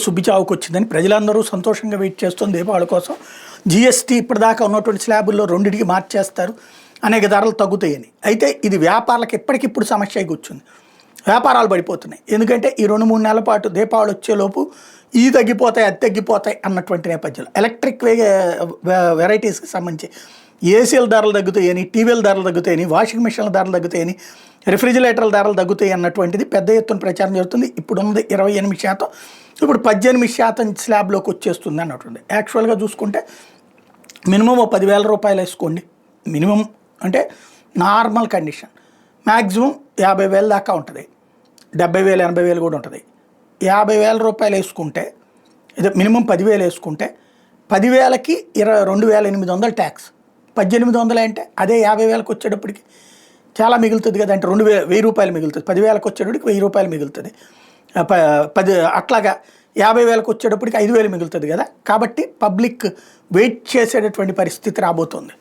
సుబ్బిచావుకు వచ్చిందని ప్రజలందరూ సంతోషంగా వెయిట్ చేస్తుంది దీపావళి కోసం. జిఎస్టీ ఇప్పటిదాకా ఉన్నటువంటి స్లాబుల్లో రెండింటికి మార్చేస్తారు, అనేక ధరలు తగ్గుతాయని. అయితే ఇది వ్యాపారులకు ఎప్పటికిప్పుడు సమస్య కూర్చుంది. వ్యాపారాలు పడిపోతున్నాయి. ఎందుకంటే ఈ 2-3 నెలల పాటు దీపావళి వచ్చేలోపు ఈ తగ్గిపోతాయి అది తగ్గిపోతాయి అన్నటువంటి నేపథ్యంలో ఎలక్ట్రిక్ వెరైటీస్కి సంబంధించి ఏసీల ధరలు తగ్గుతాయని, టీవీల ధరలు తగ్గుతాయని, వాషింగ్ మిషన్ల ధరలు తగ్గుతాయని, రిఫ్రిజిరేటర్ల ధరలు తగ్గుతాయి అన్నటువంటిది పెద్ద ఎత్తున ప్రచారం జరుగుతుంది. ఇప్పుడు ఉన్నది 28%, ఇప్పుడు 18% స్లాబ్లోకి వచ్చేస్తుంది అన్నటువంటి. యాక్చువల్గా చూసుకుంటే మినిమం 10,000 రూపాయలు వేసుకోండి. మినిమం అంటే నార్మల్ కండిషన్ మ్యాక్సిమం 50,000 దాకా ఉంటుంది, 70,000 80,000 కూడా ఉంటుంది. 50,000 రూపాయలు వేసుకుంటే ఇది మినిమం 10,000 వేసుకుంటే 10,000కి 22,800 ట్యాక్స్, 1,800 అంటే అదే 50,000కి వచ్చేటప్పటికి చాలా మిగులుతుంది కదా. అంటే 2,000 రూపాయలు మిగులుతుంది. 10,000కి వచ్చేటప్పటికి 1,000 రూపాయలు మిగులుతుంది. అట్లాగా 50,000కి వచ్చేటప్పటికి 5,000 మిగులుతుంది కదా. కాబట్టి పబ్లిక్ వెయిట్ చేసేటటువంటి పరిస్థితి రాబోతుంది.